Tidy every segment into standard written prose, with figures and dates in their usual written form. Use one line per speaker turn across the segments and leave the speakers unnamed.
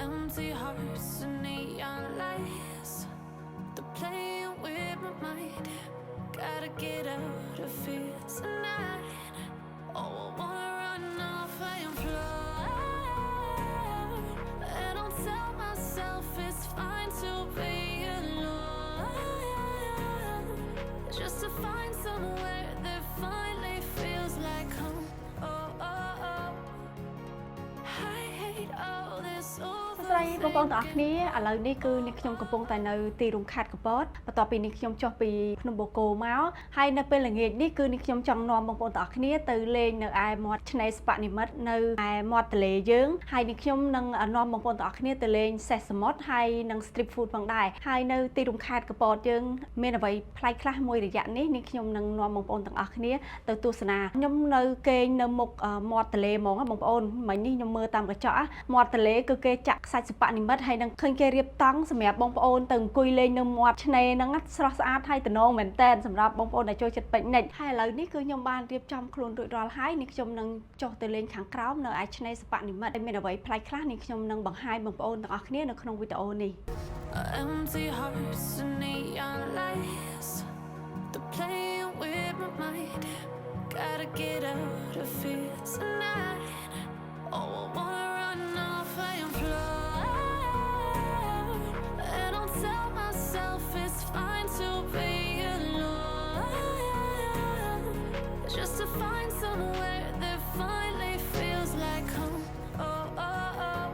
Empty hearts and neon lights. They're playing with my mind. Gotta get out of here tonight. Oh, I wanna run off and fly. And I'll tell myself it's fine to be alone. Just to find somewhere that finally feels like home. Oh, oh, oh. I hate all this over. បងប្អូនទាំងអស់គ្នាឥឡូវនេះគឺនេះខ្ញុំកំពុងតែនៅទីរួមខេត្តកំពតបន្ទាប់ពីនេះខ្ញុំចុះពីភ្នំបូកគោមកហើយនៅពេលល្ងាចនេះគឺនេះខ្ញុំចង់នាំបងប្អូនទាំងអស់គ្នាទៅលេងនៅឯមាត់ឆ្នេរស្ប៉ានិមិត្តនៅឯមាត់ទន្លេយើងហើយនេះខ្ញុំនឹងនាំបងប្អូនទាំងអស់គ្នាទៅលេងសេះសមុទ្រហើយនឹង street food ផងដែរហើយនៅទីរួមខេត្តកំពតយើងមានអ្វីប្លែកខ្លះមួយរយៈនេះនេះខ្ញុំនឹងនាំបងប្អូនទាំងអស់គ្នាទៅទស្សនាខ្ញុំនៅគេងនៅមុខមាត់ទន្លេហ្មងបងប្អូនមិញនេះខ្ញុំមើលតាមកញ្ចក់មាត់ទន្លេគឺគេចាក់ខ្សាច់សិប្បនិមិត្តហើយនឹងឃើញគេរៀបតង់សម្រាប់បងប្អូនទៅអង្គុយលេងនៅមាត់ឆ្នេរហ្នឹងស្រស់ស្អាតហើយទំនងមែនតែនសម្រាប់បងប្អូនដែលចូលចិត្តពិកនិចហើយឥឡូវនេះគឺខ្ញុំបានរៀបចំខ្លួនរួចរាល់ហើយនេះខ្ញុំនឹងចុះទៅលេងខាងក្រោមនៅឯឆ្នេរសិប្បនិមិត្តមានអ្វីប្លែកខ្លះនេះខ្ញុំនឹងបង្ហាញបងប្អូនទាំងអស់គ្នានៅក្នុងវីដេអូនេះ Empty hearts and neon lights. They're playing with my mind. Gotta get out of here tonight. Oh, I wanna run off and fly. And I'll tell myself it's fine to be alone. Just to find somewhere that finally feels like home. Oh, oh, oh.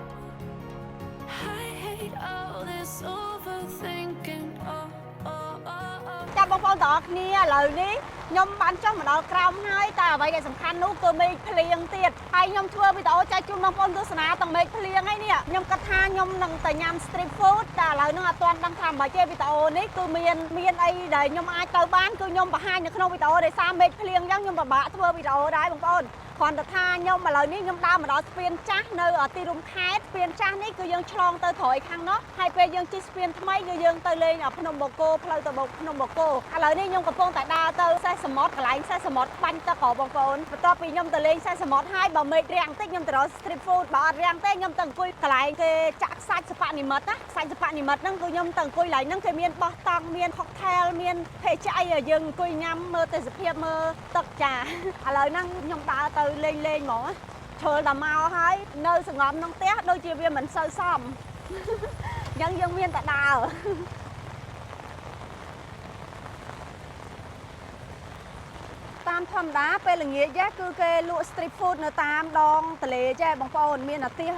I hate all this overthinking. Oh, oh, oh, oh. ចាំបងប្អូនទាំងអស់គ្នាឥឡូវនេះខ្ញុំបានចុះមកដល់ក្រោមហើយតែអ្វីដែលសំខាន់នោះគឺមេឃភ្លៀងទៀតហើយខ្ញុំធ្វើវីដេអូចែកជូនបងប្អូនទស្សនាទាំងមេឃភ្លៀងហើយនេះខ្ញុំគិតថាខ្ញុំនឹងទៅញ៉ាំ street food តែឥឡូវនេះអត់ទាន់ដឹងថាមិនទេវីដេអូនេះគឺមានអីដែលខ្ញុំអាចទៅបានគឺខ្ញុំបង្ហាញនៅក្នុងវីដេអូដោយសារមេឃភ្លៀងអញ្ចឹងខ្ញុំពិបាកធ្វើវីដេអូដែរបងប្អូនគ្រាន់តែថាខ្ញុំឥឡូវនេះខ្ញុំដើរមកដល់ស្ពានចាស់នៅទីរួមខេត្តស្ពានចាស់នេះគឺយើងឆ្លងទៅក្រោយខាងនោះហើយពេលយើងជិះស្ពានថ្មីគឺយើងទៅលេងភ្នំបូកគោផ្លូវទៅភ្នំបូកគោឥឡូវនេះខ្ញុំកំពុងតែដើរទៅសេះសមុទ្រកន្លែងសេះសមុទ្របាញ់ទឹកបងប្អូនបន្ទាប់ពីខ្ញុំទៅលេងសេះសមុទ្រហើយបើមេឃរាំងតិចខ្ញុំទៅរក street food បើអត់រាំងទេខ្ញុំទៅអង្គុយកន្លែងគេចាក់ខ្សាច់សិប្បនិមិត្តណាខ្សាច់សិប្បនិមិត្តហ្នឹងគឺខ្ញុំទៅអង្គុយកន្លែងហ្នឹងគេមានបោះតង់មាន cocktail មានភេសជ្ជៈឲ្យយើងអង្គុយញ៉ាំមើលទេសភាពមើលទឹកចាឥឡូវហ្នឹងខ្ញុំដើរទៅលេងហ្មងឈើដល់មកហើយនៅសង្ងំក្នុងផ្ទះដូចជាវាមិនសូវសមអញ្ចឹងយើងមានតែដើរតាមធម្មតាពេលល្ងាចគឺគេលក់ street food នៅតាមដងទន្លេចេះបងប្អូនមានអាទីហ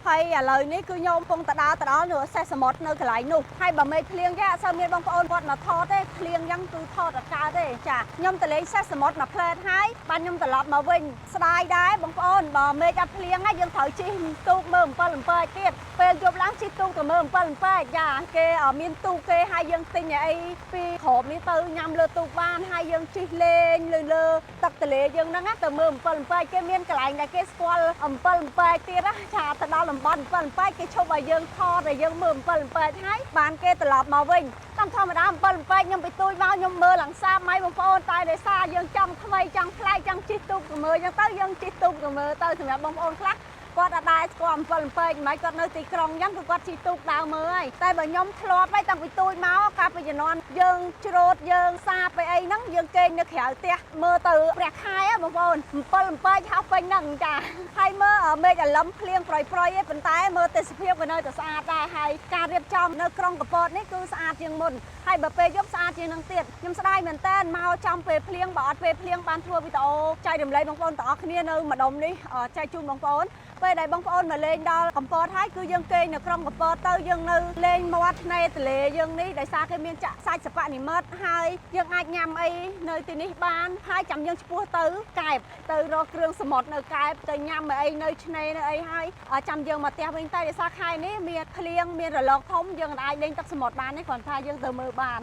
ហើយឥឡូវនេះគឺខ្ញុំកំពុងតែដើរទៅដល់នៅសេះសមុទ្រនៅកន្លែងនោះហើយបើមេឃភ្លៀងអត់សូវមានបងប្អូនគាត់មកថតទេភ្លៀងអញ្ចឹងគឺថតអត់កើតទេចាខ្ញុំទៅលេងសេះសមុទ្រមួយផ្លែតហើយបានខ្ញុំត្រឡប់មកវិញស្ដាយដែរបងប្អូនបើមេឃអត់ភ្លៀងយើងត្រូវជិះទូកមើល7 អំពែកទៀតពេលយប់ឡើងជិះទូកទៅមើល7 អំពែកចាគេមានទូកគេហើយយើងទិញអីពីក្រុមនេះទៅញ៉ាំលើទូកបានហើយយើងជិះលេងលើទឹកទន្លេយើងហ្នឹងទៅមើល7 អំពែកគេមានកន្លែងដែលគេស្គាល់7 អំពែកទៀតណាចាទៅដល់តំបន់7 អំពែកគេឈប់ឲ្យយើងថតឲ្យយើងមើល7 អំពែកហើយបានគេត្រឡប់មកវិញតាមធម្មតា7 អំពែកខ្ញុំទៅទួយមកខ្ញុំមើលឡើងសាបម៉ៃបងប្អូនតែដោយសារយើងចង់ថ្មីចង់ប្លែកចង់ជិះទូកទៅមើលអញ្ចឹងទៅយើងជិះទូកទៅមើលទៅសម្រាប់បងប្អូនខ្លះគាត់អត់ដែរស្គាល់7 អំពែកមិនគាត់នៅទីក្រុងអញ្ចឹងគឺគាត់ជិះទូកដើរមើលហើយតែបើខ្ញុំធ្លាប់ហើយតាំងពីទួយមកកាលពីជំនាន់យើងច្រូតយើងសាបទៅអីហ្នឹងយើងគេងនៅក្រៅផ្ទះមើលទៅព្រះខែបងប្អូន7 អំពែកហៅពេញហ្នឹងចាហើយមើលមេឃអាលឹមភ្លៀងប្រយឯប៉ុន្តែមើលទេសភាពក៏នៅតែស្អាតដែរហើយការរៀបចំនៅក្រុងកំពតនេះគឺស្អាតជាងមុនហើយបើពេលយប់ស្អាតជាងនឹងទៀតខ្ញុំស្ដាយមែនតើមកចំពេលភ្លៀងបើអត់ពេលភ្លៀងបានធ្វើវីដេអូចែករំលែកបងប្អូនទាំងអស់គ្នានៅម្ដុំនេះចែកជូនបងប្អូនពេលដែលបងប្អូនមកលេងដល់កំពតហើយគឺយើងគេងនៅក្រុងកំពតទៅយើងនៅលេងមាត់ឆ្នេរទន្លេយើងនេះដោយសារគេមានចាក់សាច់សិប្បនិមិត្តហើយយើងអាចញ៉ាំអីនៅទីនេះបានហើយចាំយើងឆ្ពោះទៅកែបទៅរកគ្រឿងសមុទ្រនៅកែបទៅញ៉ាំអីនៅឆ្នេរនៅអីហើយចាំយើងមកផ្ទះវិញតែដោយសារខែនេះមានភ្លៀងមានរលកធំយើងអាចលេងទឹកសមុទ្របានទេគ្រាន់តែយើងទៅមើលបាន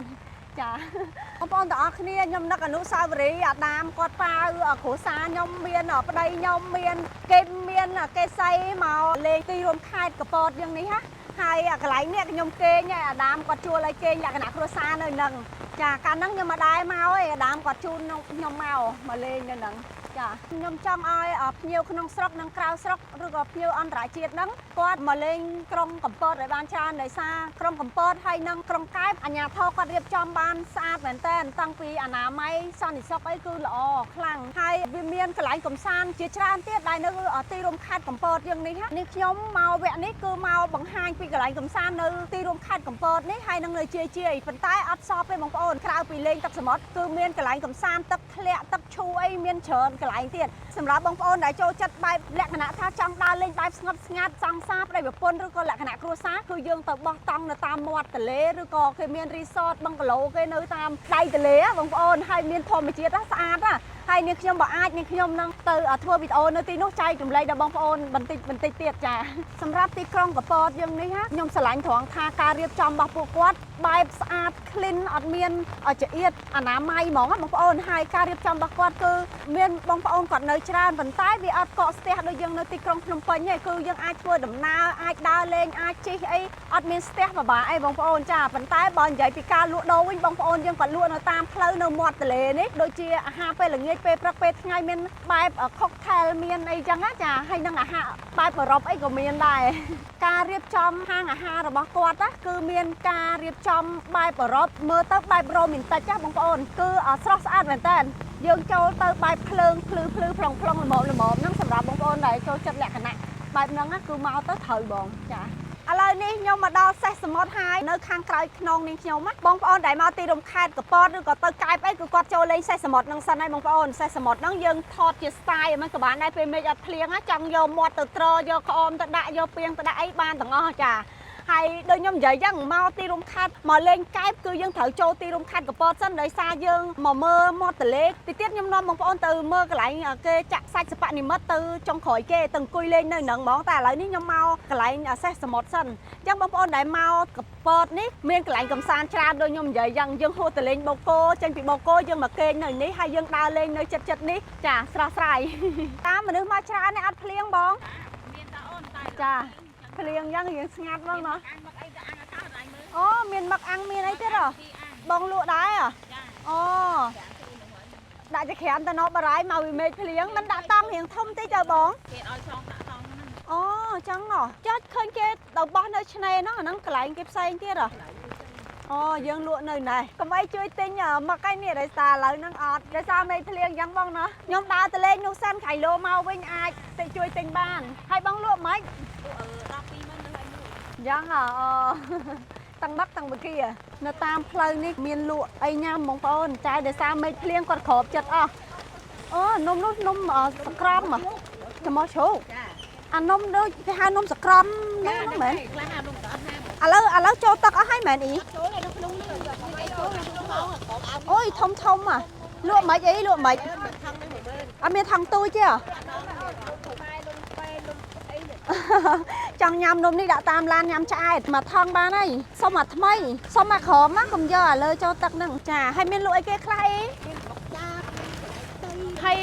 ចាបងប្អូនទាំងអស់គ្នាខ្ញុំនឹកអនុស្សាវរីយ៍អាដាមគាត់ប៉ាគ្រួសារខ្ញុំមានប្តីខ្ញុំមានគេស័យមកលេងទីរួមខេត្តកំពតយ៉ាងនេះហើយកន្លែងនេះខ្ញុំគេងអាដាមគាត់ជួលឲ្យគេងលក្ខណៈគ្រួសារនៅនឹងចាកាលហ្នឹងខ្ញុំមកដែរមកឯអាដាមគាត់ជូនខ្ញុំមកលេងនៅនឹង ចាខ្ញុំចង់ឲ្យភ្ញៀវក្នុងស្រុកនិងក្រៅស្រុកឬក៏ភ្ញៀវអន្តរជាតិហ្នឹងគាត់មកលេងក្រុងកំពតឲ្យបានច្រើនដោយសារក្រុងកំពតហើយនិងក្រុងកែបអាជ្ញាធរគាត់រៀបចំបានស្អាតមែនតើតាំងពីអនាម័យសន្តិសុខអីគឺល្អខ្លាំងហើយវាមានកន្លែងកំសាន្តជាច្រើនទៀតដែលនៅទីរួមខេត្តកំពតយើងនេះខ្ញុំមកវគ្គនេះគឺមកបង្ហាញពីកន្លែងកំសាន្តនៅទីរួមខេត្តកំពតនេះហើយនឹងនៅជាប៉ុន្តែអត់សពទេបងប្អូនក្រៅពីលេងទឹកសមុទ្រគឺមានកន្លែងកំសាន្តទឹកធ្លាក់ទឹកឈូអីមានច្រើនកន្លែងទៀតសម្រាប់បងប្អូនដែលចូលចិត្តបែបលក្ខណៈថាចង់ដើរលេងបែបស្ងប់ស្ងាត់សង្សារប្តីប្រពន្ធឬក៏លក្ខណៈគ្រួសារគឺយើងទៅបោះតង់នៅតាមមាត់ទន្លេឬក៏គេមានរីសតបឹងកាឡូគេនៅតាមដៃទន្លេបងប្អូនហើយមានធម្មជាតិស្អាតហើយនាងខ្ញុំបើអាចនាងខ្ញុំនឹងទៅធ្វើវីដេអូនៅទីនោះចែករំលែកដល់បងប្អូនបន្តិចទៀតចាសម្រាប់ទីក្រុងកំពតយើងនេះខ្ញុំស្រឡាញ់ត្រង់ថាការរៀបចំរបស់ពួកគាត់បែបស្អាត clean អត់មានចង្អៀតអនាម័យហ្មងបងប្អូនហើយការរៀបចំរបស់គាត់គឺមានបងប្អូនគាត់នៅច្រើនប៉ុន្តែវាអត់កកស្ទះដូចយើងនៅទីក្រុងភ្នំពេញទេគឺយើងអាចធ្វើដំណើរអាចដើរលេងអាចជិះអីអត់មានស្ទះពិបាកអីបងប្អូនចាប៉ុន្តែបើនិយាយពីការលក់ដូរវិញបងប្អូនយើងក៏លក់នៅតាមផ្លូវនៅមាត់ទន្លេនេះដូចជាអាហារពេលល្ងាចពេលព្រឹកពេលថ្ងៃមានបែប cocktail មានអីចឹងណាចាហើយនឹងអាហារបែបអឺរ៉ុបអីក៏មានដែរការរៀបចំហាងអាហាររបស់គាត់គឺមានការរៀបចំបែបអឺរ៉ុបមើលទៅបែបរ៉ូមែនទិកចាបងប្អូនគឺស្រស់ស្អាតមែនតើយើងចូលទៅបែបភ្លើងភ្លឺប្លង់ល្មមហ្នឹងសម្រាប់បងប្អូនដែលចូលចិត្តលក្ខណៈបែបហ្នឹងគឺមកទៅត្រូវបងចាឥឡូវនេះខ្ញុំមកដល់សេះសមុទ្រហើយនៅខាងក្រោយខ្នងនាងខ្ញុំបងប្អូនដែលមកទីរួមខេត្តកំពតឬក៏ទៅកែបអីគឺគាត់ចូលលេងសេះសមុទ្រហ្នឹងសិនហើយបងប្អូនសេះសមុទ្រហ្នឹងយើងថតជា style មិនក៏បានដែរពេលមេឃអត់ភ្លៀងចង់យកមាត់ទៅត្រយកក្អមទៅដាក់យកពាងទៅដាក់អីបានទាំងអស់ចាហើយដូចខ្ញុំនិយាយចឹងមកទីរួមខេត្តមកលេងកែបគឺយើងត្រូវចូលទីរួមខេត្តកំពតសិនដោយសារយើងមកមើលមាត់ទន្លេទីទៀតខ្ញុំនាំបងប្អូនទៅមើលកន្លែងគេចាក់សាច់សិប្បនិមិត្តទៅចុងក្រោយគេទៅអង្គុយលេងនៅហ្នឹងហ្មងតែឥឡូវនេះខ្ញុំមកកន្លែងសេះសមុទ្រសិនអញ្ចឹងបងប្អូនដែលមកកំពតនេះមានកន្លែងកំសាន្តច្រើនដូចខ្ញុំនិយាយចឹងយើងហួសទៅលេងបូកគោចេញពីបូកគោយើងមកគេងនៅនេះហើយយើងដើរលេងនៅចិត្តនេះចាស្រស់ស្រាយតាមមនុស្សមកច្រើននេះអត់ភ្លៀងបងមានតាអូនតែចាភ្លៀងយ៉ាងរៀងស្ងាត់ហ្មងណាអូមានមឹកអាំងមានអីទៀតបងលក់ដែរអូដាក់ចក្រានទៅនៅបារាយមកវិមេឃភ្លៀងមិនដាក់តង់រៀងធំតិចទៅបងគេឲ្យឆ្លងដាក់តង់ហ្នឹងអូចឹងចាស់ឃើញគេទៅបោះនៅឆ្នេរហ្នឹងអាហ្នឹងកន្លែងគេផ្សេងទៀតអូយើងលក់នៅណែកុំអីជួយទិញមឹកឯនេះដោយសារឥឡូវហ្នឹងអត់ដោយសារមេឃភ្លៀងចឹងបងណាខ្ញុំដើរទៅលេងនោះសិនខៃឡូមកវិញអាចទៅជួយទិញបានហើយបងលក់មិន12ម៉ឺននៅហើយចឹងតាំងបាក់តាំងបកានៅតាមផ្លូវនេះមានលក់អីញ៉ាំបងប្អូនចាយដោយសារមេឃភ្លៀងគាត់ក្របចិត្តអស់អូនំនោះនំសក្រំចាំមកជ្រូកអានំដូចគេហៅនំសក្រំហ្នឹងមែនខ្លះហៅនំក៏អត់ហាឥឡូវចូលទឹកអស់ហើយមែនអ៊ីចូលហើយនៅក្នុងនេះចូលក្នុងមកអូយធំលក់មិនអីលក់មិនអត់មានថងទូចទេចង់ញ៉ាំនំនេះដាក់តាមឡានញ៉ាំឆ្អែតមកថងបានហើយសុំអាថ្មីសុំអាក្រមណាកុំយកអាលើចូលទឹកហ្នឹងចាហើយមានលក់អីគេខ្លះអីហើយ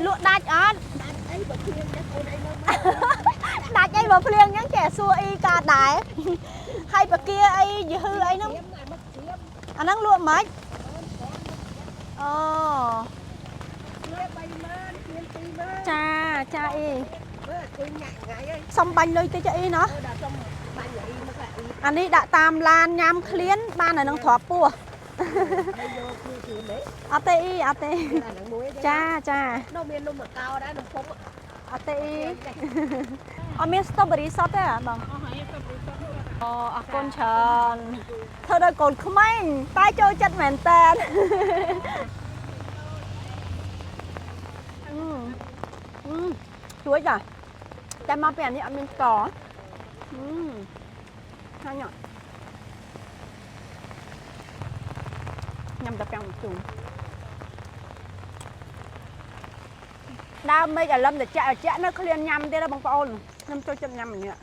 លក់ដាច់អត់ដាច់អីបើភ្លៀងអញ្ចឹងចេះសួរអីក៏ដែរហើយបកាអីយឺហឺអីហ្នឹងអាហ្នឹងលក់មិនអូចាអីសុំបាញ់លុយតិចអីណោះអានេះដាក់តាមឡានញ៉ាំឃ្លានបាននៅនឹងទ្របពោះអត់ទេអត់ទេចានៅមាននំកោដែរនំពុកអត់ទេអត់មានស្ទ្រូប៊េរីសុតទេបងអូអរគុណច្រើនធ្វើដោយកូនក្មេងតែចូលចិត្តមែនតើជួយតែមកពីអានេះអត់មានស្ករហើយញ៉ាំតែ5ជុំដើមមេឃអាលឹមតែចាក់នៅឃ្លានញ៉ាំទៀតបងប្អូនខ្ញុំចូលចិត្តញ៉ាំនេះ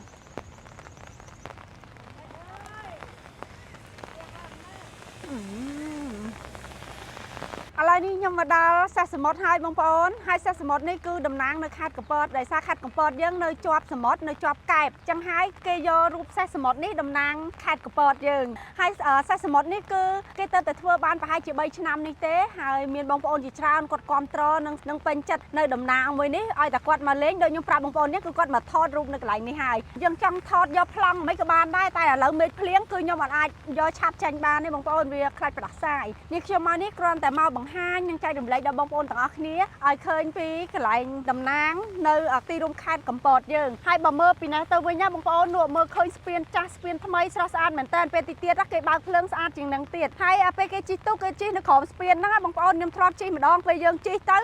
ឥឡូវនេះខ្ញុំមកដល់សេះសមុទ្រហើយបងប្អូនហើយសេះសមុទ្រនេះគឺតំណាងនៅខេត្តកំពតដោយសារខេត្តកំពតយើងនៅជាប់សមុទ្រនៅជាប់កែបចឹងហើយគេយករូបសេះសមុទ្រនេះតំណាងខេត្តកំពតយើងហើយសេះសមុទ្រនេះគឺគេទៅតែធ្វើបានប្រហែលជា3ឆ្នាំនេះទេហើយមានបងប្អូនជាច្រើនគាត់គាំទ្រនឹងពេញចិត្តនៅតំណាងមួយនេះឲ្យតែគាត់មកលេងដូចខ្ញុំប្រាប់បងប្អូននេះគឺគាត់មកថតរូបនៅកន្លែងនេះហើយយើងចង់ថតយកប្លង់មិនក៏បានដែរតែឥឡូវមេឃភ្លៀងគឺខ្ញុំអាចយកឆាប់ចាញ់បានទេបងប្អូនវាខ្លាចផ្ដាសាយនេះខ្ញុំមកនេះគ្រាន់តែមកបង្ហាញនិងចែករំលែកដល់បងប្អូនទាំងអស់គ្នាឲ្យឃើញពីកន្លែងតំណាងនៅទីរួមខេត្តកំពតយើងហើយបើមើលពីនេះទៅវិញណាបងប្អូនមើលឃើញស្ពានចាស់ស្ពានថ្មីស្រស់ស្អាតមែនតើពេលទីទៀតគេបើកភ្លើងស្អាតជាងនឹងទៀតហើយពេលគេជិះទូកគេជិះនៅក្រោមស្ពានហ្នឹងបងប្អូនខ្ញុំធ្លាប់ជិះម្ដងពេលយើងជិះទៅ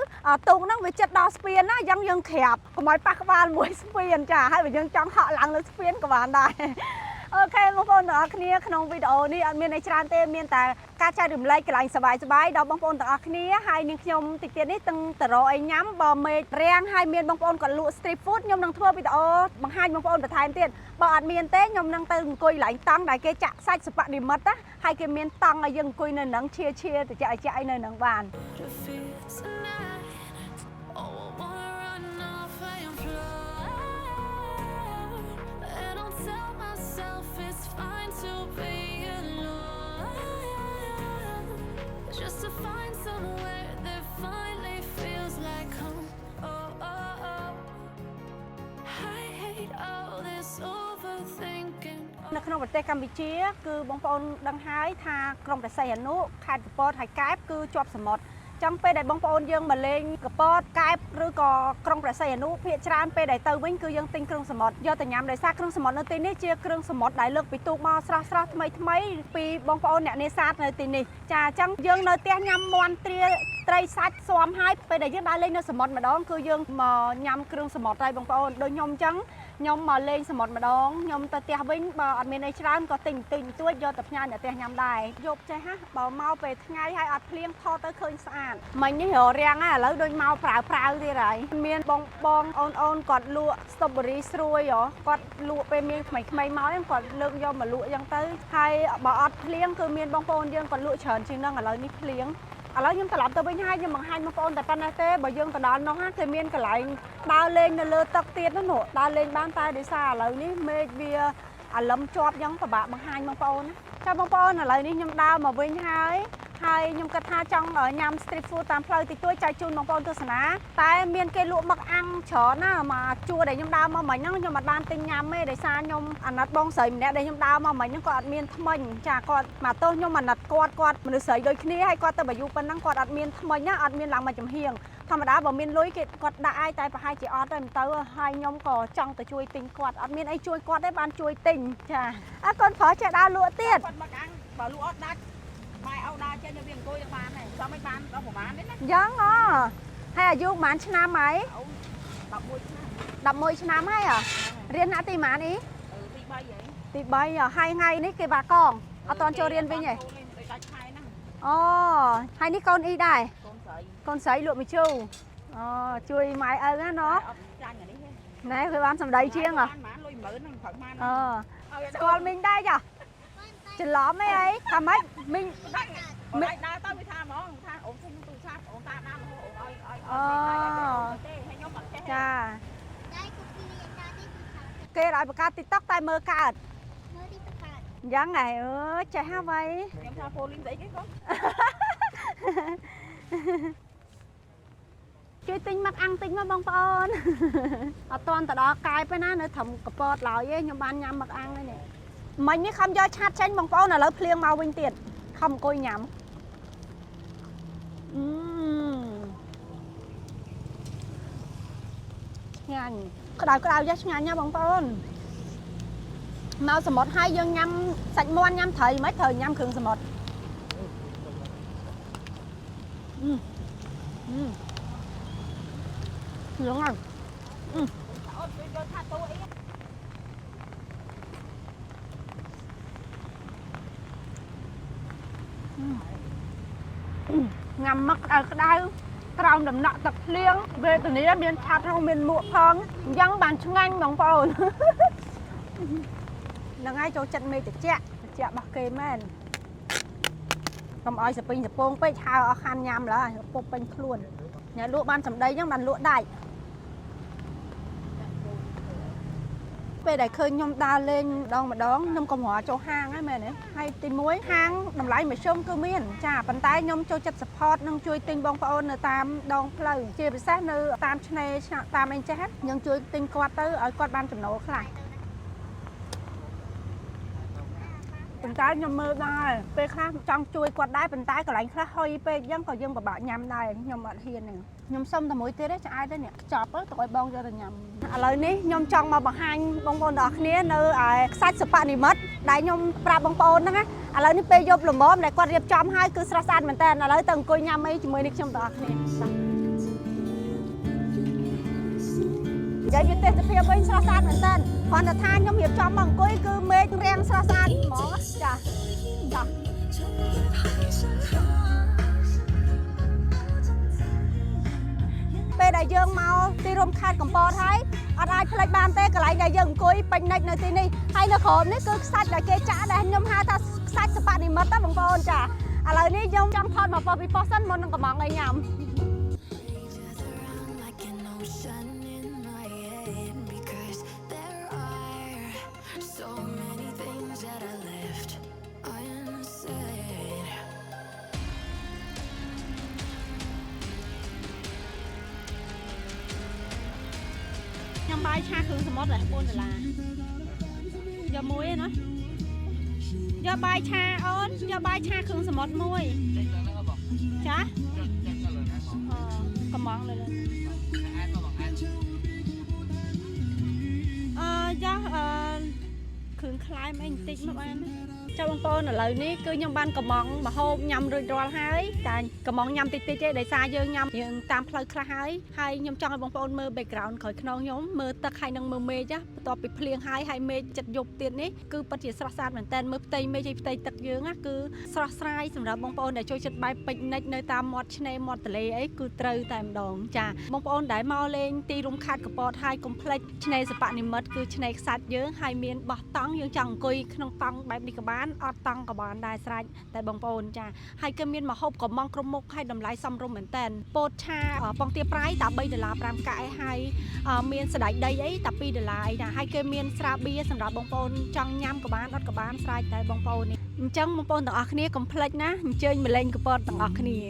ទូកហ្នឹងវាជិតដល់ស្ពានណាអញ្ចឹងយើងក្រាបកុំឲ្យប៉ះក្បាលមួយស្ពានចាហើយបើយើងចង់ហក់ឡើងលើស្ពានក៏បានដែរអូខេបងប្អូនទាំងអស់គ្នាក្នុងវីដេអូនេះអត់មានអីច្រើនទេមានតែការចែករំលែកកន្លែងសប្បាយៗដល់បងប្អូនទាំងអស់គ្នាហើយនាងខ្ញុំតិចទៀតនេះទាំងតរអីញ៉ាំបើមេឃរាំងហើយមានបងប្អូនគាត់លក់ street food ខ្ញុំនឹងធ្វើវីដេអូបង្ហាញបងប្អូនបន្ថែមទៀតបើអត់មានទេខ្ញុំនឹងទៅអង្គុយកន្លែងតង់ដែលគេចាក់សាច់សិប្បនិមិត្តណាហើយគេមានតង់ឲ្យយើងអង្គុយនៅនឹងឈៀតិចអីនៅនឹងបាន នៅក្នុងប្រទេសកម្ពុជាគឺបងប្អូនដឹងហើយថាក្រុងព្រះសីហនុខេត្តកំពតហើយកែបគឺជាប់សមុទ្រចឹងពេលដែលបងប្អូនយើងមកលេងកំពតកែបឬក៏ក្រុងព្រះសីហនុភាគច្រើនពេលដែលទៅវិញគឺយើងទិញគ្រឿងសមុទ្រយកទៅញ៉ាំដោយសារគ្រឿងសមុទ្រនៅទីនេះជាគ្រឿងសមុទ្រដែលលើកពីទូកមកស្រស់ថ្មីពីបងប្អូនអ្នកនេសាទនៅទីនេះចាអញ្ចឹងយើងនៅផ្ទះញ៉ាំមាន់ត្រីសាច់ស៊ាំហើយពេលដែលយើងដើរលេងនៅសមុទ្រម្ដងគឺយើងមកញ៉ាំគ្រឿងសមុទ្រហើយបងប្អូនដូចខ្ញុំអញ្ចឹងខ្ញុំមកលេងសមុទ្រម្ដងខ្ញុំទៅផ្ទះវិញបើអត់មានអីច្រើនក៏ទិញទួចយកទៅផ្ញើអ្នកផ្ទះញ៉ាំដែរយកចេះហ่ะបើមកពេលថ្ងៃហើយអត់ភ្លៀងថតទៅឃើញស្អាតមិញនេះររាំងហើយឥឡូវដូចមកប្រើទៀតហើយមានបងអូនគាត់លក់ស្ទ្រូប៊េរីស្រួយគាត់លក់ពេលមានថ្មីមកគាត់លើកយកមកលក់អញ្ចឹងទៅហើយបើអត់ភ្លៀងគឺមានបងប្អូនយើងគាត់លក់ច្រើនជាងហ្នឹងឥឡូវនេះភ្លៀងឥឡូវខ្ញុំត្រឡប់ទៅវិញហើយខ្ញុំបង្ហាញបងប្អូនតែប៉ុណ្ណេះទេបើយើងទៅដល់នោះគេមានកន្លែងដើរលេងនៅលើទឹកទៀតនោះដើរលេងបានតែដោយសារឥឡូវនេះមេឃវាអាលឹមជាប់អញ្ចឹងពិបាកបង្ហាញបងប្អូនណាចាបងប្អូនឥឡូវនេះខ្ញុំដើរមកវិញហើយខ្ញុំគិតថាចង់ញ៉ាំ street food តាមផ្លូវតិចតួចចែកជូនបងប្អូនទស្សនាតែមានគេលក់មឹកអាំងច្រើនណាមកជួរដែលខ្ញុំដើរមកមិញហ្នឹងខ្ញុំអត់បានទិញញ៉ាំទេដោយសារខ្ញុំអាណិតបងស្រីម្នាក់ដែលខ្ញុំដើរមកមិញហ្នឹងគាត់អត់មានថ្មិញចាគាត់មកទោសខ្ញុំអាណិតគាត់មនុស្សស្រីដូចគ្នាហើយគាត់ទៅបាយុប៉ុណ្ណឹងគាត់អត់មានថ្មិញណាអត់មានឡើងមកចំហៀងធម្មតាបើមានលុយគេគាត់ដាក់ឲ្យតែប្រហែលជាអត់ទៅមិនទៅហើយខ្ញុំក៏ចង់ទៅជួយទិញគាត់អត់មានអីជួយគាត់ទេបានជួយទិញចាអើកូនប្រុសចេះដើរលក់ទៀតគាត់មឹកអាំងបើលក់អត់ដាច់ម៉ែអោដាចេញវាអង្គុយទៅបានហើយចាំមិនបានដល់ប្រហែលទេណាយ៉ាងហើយអាយុប្រហែលឆ្នាំហើយ11ឆ្នាំហើយរៀនណាទីម៉ាននេះទី3ហើយថ្ងៃនេះគេបាកងអត់តន់ចូលរៀនវិញទេអូហើយនេះកូនអ៊ីដែរកូនស្រីលក់មីជូជួយម៉ែឪណាណោះណែគេបានសម្ដីជាងស្គាល់មីងដែរចាច្រឡំអីថាម៉េចមីងដើរទៅវាថាហ្មងថាអូនឃើញទូរស័ព្ទអូនតាមដើរអូនឲ្យទេហើយខ្ញុំអត់ចេះចាគេឲ្យបង្កើត TikTok តែមើលកើតយ៉ាងហ្នឹងអើយចេះហ่าវ៉ៃខ្ញុំថាប៉ូលីនស្អីគេកូនជួយទិញមកអាំងទិញមកបងប្អូនអត់តន់ទៅដល់កាយពេលណានៅត្រឹមកពតឡើយឯងខ្ញុំបានញ៉ាំមកអាំងហ្នឹងមិញនេះខំយកឆាតចេញបងប្អូនឥឡូវភ្លៀងមកវិញទៀតខំអង្គុយញ៉ាំឆ្ងាញ់ក្តៅយ៉ាឆ្ងាញ់ណាបងប្អូនមកសមុទ្រហើយយើងញ៉ាំសាច់មាន់ញ៉ាំត្រីមិនត្រូវញ៉ាំគ្រឿងសមុទ្រហ្នឹងហើយអូនជួយយកថាតូអីញ៉ាំមឹកក្តៅក្រោមដំណក់ទឹកភ្លៀងវេទនាមានឆាត់ផងមានមួកផងអញ្ចឹងបានឆ្ងាញ់បងប្អូនហ្នឹងហើយចូលចិត្តមេត្រជាក់របស់គេមែន cầm oi sập pin sập pong pe chào ở khăn nhầm là pop pin luôn nhà lụa ban sầm đây nhưng bàn lụa đại về đại khơi nhom ta lên đong mà đón nhom công hòa châu hang ấy mẹ này hay tin muối hang nằm lại mà sông cơ miền chả bàn tay nhom châu chặt support nâng chui tinh bong phao nơ tam đong plei chia bị sát nơ tam chne tam anh chết nhưng chui tinh quạt tới ở quạt ban chấm nấu lại bàn tay nhom mơ đây pe khác trong chui quạt đáy bàn tay còn lạnh khác hơi pe vẫn còn dân và bạn nhầm đây nhom ở hiền này nhom xong tầm mũi tê đấy ai đấy nè chọp á tụi bong cho rồi nhầm lời ní nhom trong mà bằng hai bong bồn đỏ kia nơi sách sập này mất đại nhom pra bong bồn đó á lời ní pe vô lùm móm này quạt riệp trong hai cứ sa san mình tên lời từng coi nhầm ấy chỉ mới đi trong đỏ này vậy việc tết phía bên sa san mình tên còn là than nhom hiệp trong bằng coi cứ mê rèn sa san mỏ chà chà đại dương mau ti rôm khai cầm bò thấy ở đây phải bàn tê cái lại đại dương coi bệnh này nơi tin đi hay nó khổ nếu cứ sạch là kê trả để nhom hai ta sạch sập bạn đi mất đó bằng bò chả à lời ní nhom trong thon mà bò bị bò sân môn còn mỏng này nhầm nhom bay cha khương sầm mót rồi buôn là do muối nó do bay cha ớn do bay cha khương sầm mót muối chá cầm món lên do khương khai mấy anh tích mà ăn cho bông bồn là lời ní cứ nhom ban cầm món mà hôm nhầm rồi rồi hai tại cầm món nhầm tích tích để xa dương nhầm nhưng tam phơi khai hay nhom trong bông bồn mơ background khỏi non nhóm mơ tắc hay năng mơ mê chứต่อไปเพลียงให้เมย์จัดยกเตียนนี้คือปฏิสัมพันธ์เหมือนแต่เมื่อเตยเมย์ใจเตยตักเยอะนะคือสระสายสำหรับบางปอนได้ช่วยจัดใบเป็นในตามมอดในมอดทะเลไอ้คือเตยแต่ดองจ้าบางปอนได้มาเล่นตีรุมขาดกับปอดให้คอมเพล็กซ์ในสปานิมัดคือในสัตว์เยอะให้เมียนบ่ตั้งยังจังกุยขนมปังแบบนี้กับบ้านอดตั้งกับบ้านได้สายแต่บางปอนจ้าให้เกมีนมาฮบกับมองกรมมุกให้ดำไหลซ้ำรมเหมือนแต่โปชาปองเตียปลายตาใบเดลาปรามกายให้เมียนสลายได้ไอ้ตาปีเดลาไอ้นะให้เกมีนสระเบียสำหรับบางปอนจังยำกับบ้านรถกับบ้านสายแต่บางปอนนี่จังบางปอนต่างอักนี้คอมเพล็กซ์นะเจอมาเล่นกับปอนต่างอักนี้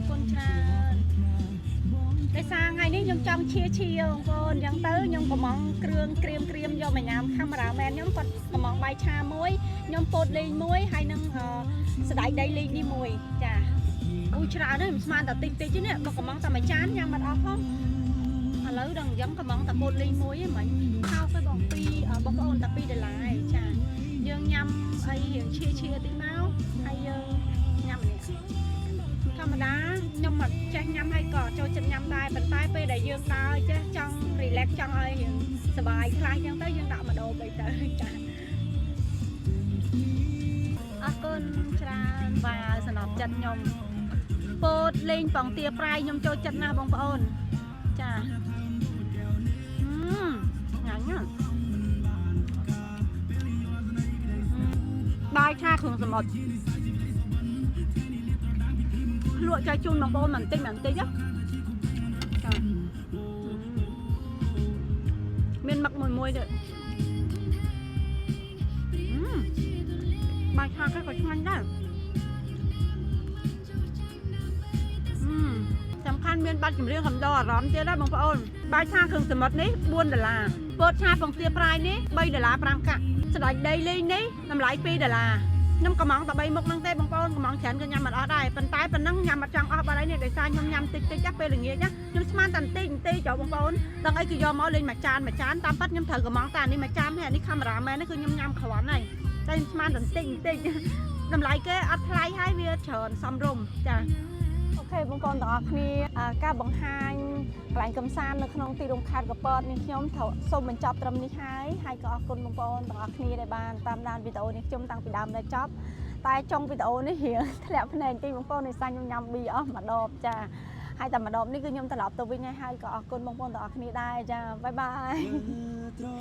คนชาได้สร้างไงนี่ยังจังเชียบางปอนยังเต้ยังกระมองเครื่องเกรียมยอมมายำข้ามราแมนยังกระมองใบชามวยยังปนลีมวยให้นั่งสลายได้ลีนี่มวยจ้ะอุ้ยชราเนี่ยมันมาแต่ติดchứเนี่ยกระมองแต่ไม่chánยังมันออกห้องlấy đằng giống cái món tập bột ly muối ấy mà thao cái bông pi ở bông ôn tập pi để lại chả dương nhâm hay hiện chia tí máu hay nhâm này không mà đá nhưng mà trang nhâm hay cỏ cho chân nhâm tay bàn tay pi đầy dương đau chứ trong relax trong ơi hiện sờ bài khai dân tới dân đạo mà đồ bị tới chả con tra và sờ nọt chân nhom bột lên bằng tia prai nhom cho chân na bông ôn chả bài cha thường là một lụa chai chun bằng bông mặn tinh á miền mặc mùi được bài cha cái có ngon đóสำคัญเมียนบ้านกิมเรื่องคำดอร้อนเจ้าได้บางปอนใบชาเครื่องสมดนี้บ้วนเดลาเปิดชาปองเตียปลายนี้ใบเดลาปรามกะสลายได้เลยนี้น้ำไหลปีเดลาน้ำกระมังแต่ใบมกนั่งเต้บางปอนกระมังแขนก็ยำมันอได้เป็นตายเป็นนั่งยำมันจังออะไรเนี่ยได้ซายยำติดจับไปอย่างเงี้ยจ้ะยำสมานตันตีเจ้าบางปอนดังไอ้คือยอมเอาเลยมาจานตามปัดยำเถอะกระมังตานี่มาจานแค่นี้คำราแม่นี่คือยำขวานไงแต่สมานตันตีน้ำไหลแกอัดไล่ให้เวียเฉินซ้ำรมจ้ะโอเคบางคนต่อคือการบังคับกลายกำซานในขนมตีลงขาดกับปอดนี่ขยมส้มมันจับตรมนี้ให้ก็คนบางคนต่อคือในบ้านตามด้านวิดีโอนี่ขยมตั้งปีดำได้จับแต่จงวิดีโอนี่เหี้ยแถลงคะแนนตีบางคนในสายยำบีอ๋อมาดอบจ้าให้แต่มาดอบนี่คือยำตลอดตัววิ่งให้ก็คนบางคนต่อคือได้จ้าบ๊ายบาย